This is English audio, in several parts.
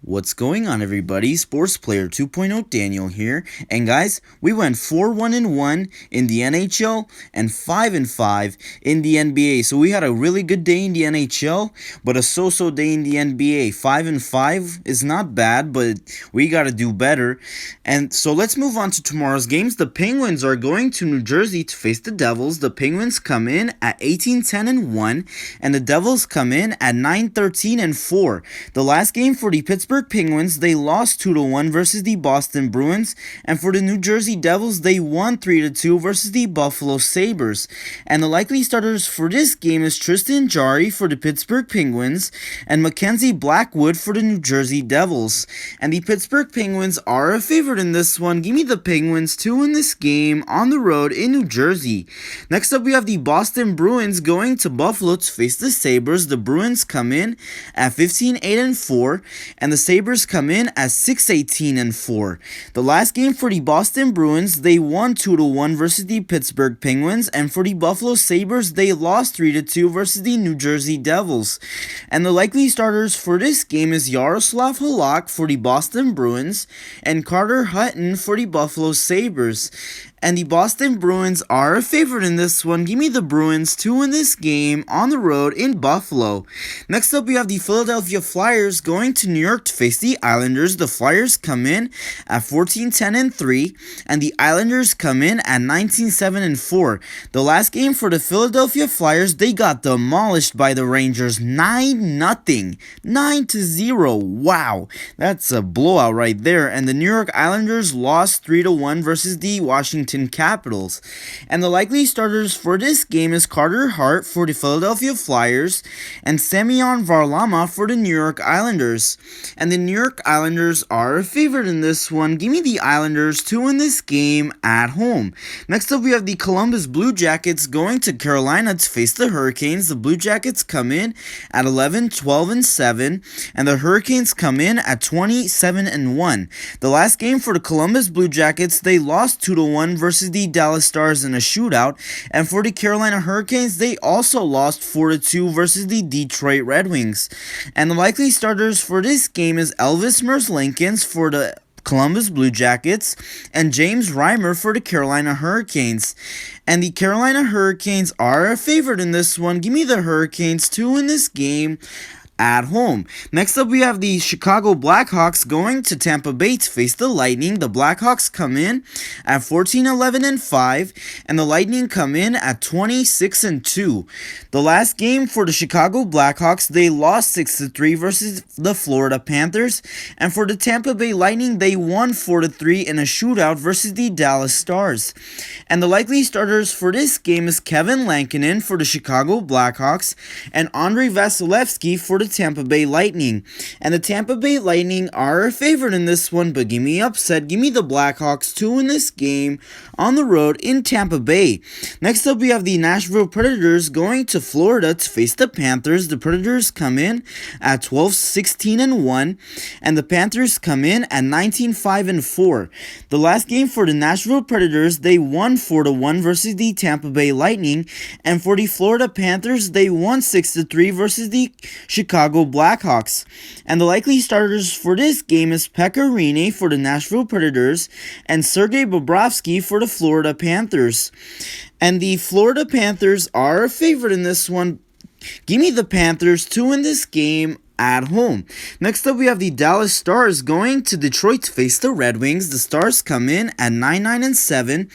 What's going on, everybody? Sports Player 2.0 Daniel here. And guys, we went 4-1-1 in the NHL and 5-5 in the NBA. So we had a really good day in the NHL, but a so-so day in the NBA. 5-5 is not bad, but we got to do better. And so let's move on to tomorrow's games. The Penguins are going to New Jersey to face the Devils. The Penguins come in at 18-10-1, and the Devils come in at 9-13-4. The last game for the Pittsburgh Penguins, they lost 2-1 versus the Boston Bruins, and for the New Jersey Devils, they won 3-2 versus the Buffalo Sabres. And the likely starters for this game is Tristan Jarry for the Pittsburgh Penguins and Mackenzie Blackwood for the New Jersey Devils. And the Pittsburgh Penguins are a favorite in this one. Give me the Penguins to win this game on the road in New Jersey. Next up, we have the Boston Bruins going to Buffalo to face the Sabres. The Bruins come in at 15-8-4, and the Sabres come in at 6-18-4. The last game for the Boston Bruins, they won 2-1 versus the Pittsburgh Penguins, and for the Buffalo Sabres, they lost 3-2 versus the New Jersey Devils. And the likely starters for this game is Yaroslav Halak for the Boston Bruins and Carter Hutton for the Buffalo Sabres. And the Boston Bruins are a favorite in this one. Give me the Bruins to win this game on the road in Buffalo. Next up, we have the Philadelphia Flyers going to New York to face the Islanders. The Flyers come in at 14-10-3, and the Islanders come in at 19-7-4. The last game for the Philadelphia Flyers, they got demolished by the Rangers 9-0. 9-0. Wow, that's a blowout right there. And the New York Islanders lost 3-1 versus the Washington Capitals. And the likely starters for this game is Carter Hart for the Philadelphia Flyers and Semyon Varlamov for the New York Islanders. And the New York Islanders are a favorite in this one. Give me the Islanders to win this game at home. Next up, we have the Columbus Blue Jackets going to Carolina to face the Hurricanes. The Blue Jackets come in at 11-12-7, and the Hurricanes come in at 27-1. The last game for the Columbus Blue Jackets, they lost 2-1 versus the Dallas Stars in a shootout, and for the Carolina Hurricanes, they also lost 4-2 versus the Detroit Red Wings. And the likely starters for this game is Elvis Merzlikins for the Columbus Blue Jackets and James Reimer for the Carolina Hurricanes. And the Carolina Hurricanes are a favorite in this one. Give me the Hurricanes to win this game at home. Next up, we have the Chicago Blackhawks going to Tampa Bay to face the Lightning. The Blackhawks come in at 14-11-5, and the Lightning come in at 26-2. The last game for the Chicago Blackhawks, they lost 6-3 versus the Florida Panthers, and for the Tampa Bay Lightning, they won 4-3 in a shootout versus the Dallas Stars. And the likely starters for this game is Kevin Lankinen for the Chicago Blackhawks and Andrei Vasilevsky for the Tampa Bay Lightning. And the Tampa Bay Lightning are a favorite in this one, but give me upset. Give me the Blackhawks to win this game on the road in Tampa Bay. Next up, we have the Nashville Predators going to Florida to face the Panthers. The Predators come in at 12-16-1, and the Panthers come in at 19-5-4. The last game for the Nashville Predators, they won 4-1 versus the Tampa Bay Lightning, and for the Florida Panthers, they won 6-3 versus the Chicago Blackhawks. And the likely starters for this game is Pekka Rinne for the Nashville Predators and Sergei Bobrovsky for the Florida Panthers. And the Florida Panthers are a favorite in this one. Give me the Panthers to win this game at home. Next up, we have the Dallas Stars going to Detroit to face the Red Wings. The Stars come in at 9-9-7.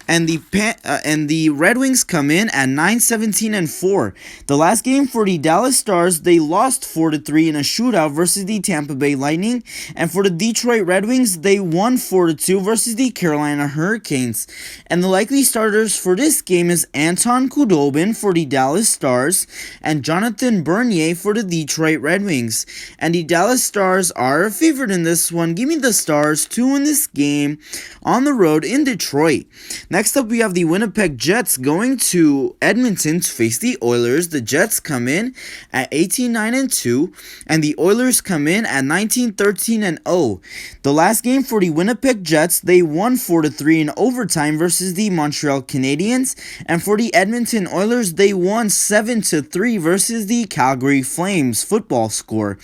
And the Red Wings come in at 9-17-4. The last game for the Dallas Stars, they lost 4-3 in a shootout versus the Tampa Bay Lightning. And for the Detroit Red Wings, they won 4-2 versus the Carolina Hurricanes. And the likely starters for this game is Anton Khudobin for the Dallas Stars and Jonathan Bernier for the Detroit Red Wings. And the Dallas Stars are a favorite in this one. Give me the Stars to win this game on the road in Detroit. Next up, we have the Winnipeg Jets going to Edmonton to face the Oilers. The Jets come in at 18-9-2, and the Oilers come in at 19-13-0. The last game for the Winnipeg Jets, they won 4-3 in overtime versus the Montreal Canadiens, and for the Edmonton Oilers, they won 7-3 versus the Calgary Flames football score.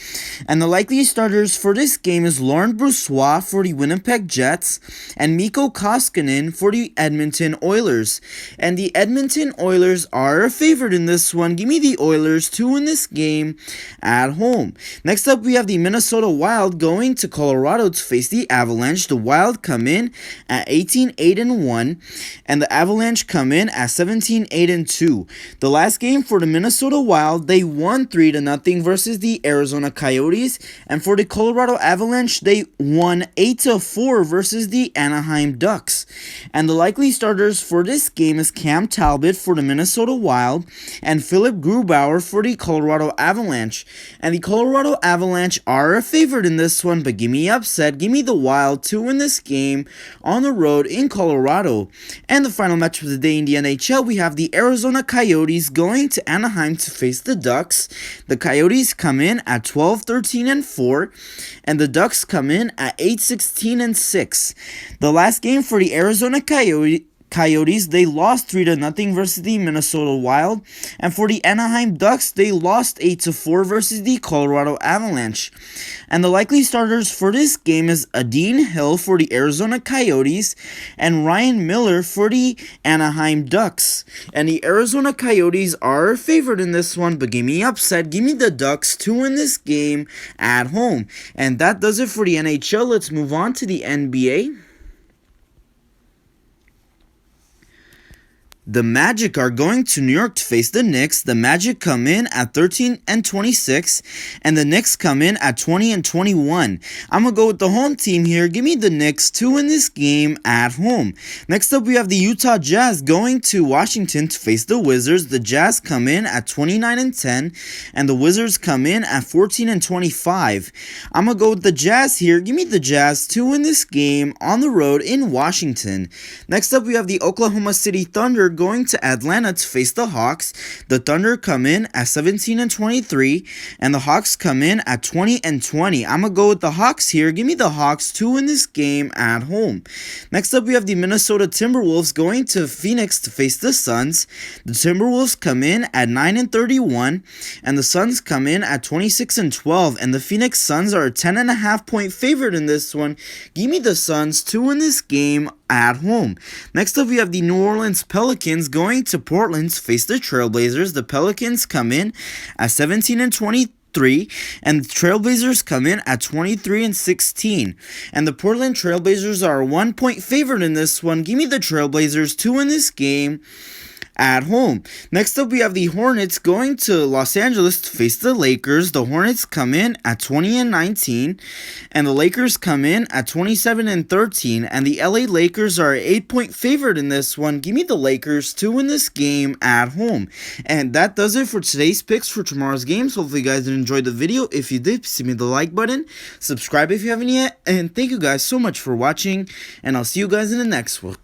And the likely starters for this game is Laurent Brossoit for the Winnipeg Jets and Mikko Koskinen for the Edmonton Oilers. And the Edmonton Oilers are a favorite in this one. Give me the Oilers to win this game at home. Next up, we have the Minnesota Wild going to Colorado to face the Avalanche. The Wild come in at 18-8-1, and the Avalanche come in at 17-8-2. The last game for the Minnesota Wild, they won 3-0 versus the Arizona Coyotes, and for the Colorado Avalanche, they won 8-4 versus the Anaheim Ducks. And the likely starters for this game is Cam Talbot for the Minnesota Wild and Philip Grubauer for the Colorado Avalanche. And the Colorado Avalanche are a favorite in this one, but give me upset. Give me the Wild to win this game on the road in Colorado. And the final match of the day in the NHL, we have the Arizona Coyotes going to Anaheim to face the Ducks. The Coyotes come in at 12-13-4, and the Ducks come in at 8-16-6. The last game for the Arizona Coyotes, they lost 3-0 versus the Minnesota Wild, and for the Anaheim Ducks, they lost 8-4 versus the Colorado Avalanche. And the likely starters for this game is Adin Hill for the Arizona Coyotes and Ryan Miller for the Anaheim Ducks. And the Arizona Coyotes are a favorite in this one, but give me upset. Give me the Ducks to win this game at home. And that does it for the NHL. Let's move on to the NBA. The Magic are going to New York to face the Knicks. The Magic come in at 13-26, and the Knicks come in at 20-21. I'm going to go with the home team here. Give me the Knicks to win this game at home. Next up, we have the Utah Jazz going to Washington to face the Wizards. The Jazz come in at 29-10, and the Wizards come in at 14-25. I'm going to go with the Jazz here. Give me the Jazz to win this game on the road in Washington. Next up, we have the Oklahoma City Thunder going to Atlanta to face the Hawks. The Thunder come in at 17-23, and the Hawks come in at 20-20. I'm gonna go with the Hawks here. Give me the Hawks to win this game at home. Next up, we have the Minnesota Timberwolves going to Phoenix to face the Suns. The Timberwolves come in at 9-31, and the Suns come in at 26-12. And the Phoenix Suns are a 10.5 point favorite in this one. Give me the Suns to win this game at home. Next up, we have the New Orleans Pelicans going to Portland to face the Trailblazers. The Pelicans come in at 17-23, and the Trailblazers come in at 23-16. And the Portland Trailblazers are a 1 point favorite in this one. Give me the Trailblazers to win this game at home. Next up, we have the Hornets going to Los Angeles to face the Lakers. The Hornets come in at 20-19, and the Lakers come in at 27-13, and the LA Lakers are an 8 point favorite in this one. Give me the Lakers to win this game at home. And that does it for today's picks for tomorrow's games. Hopefully you guys did enjoy the video. If you did, please hit me the like button, subscribe if you haven't yet, and thank you guys so much for watching, and I'll see you guys in the next one.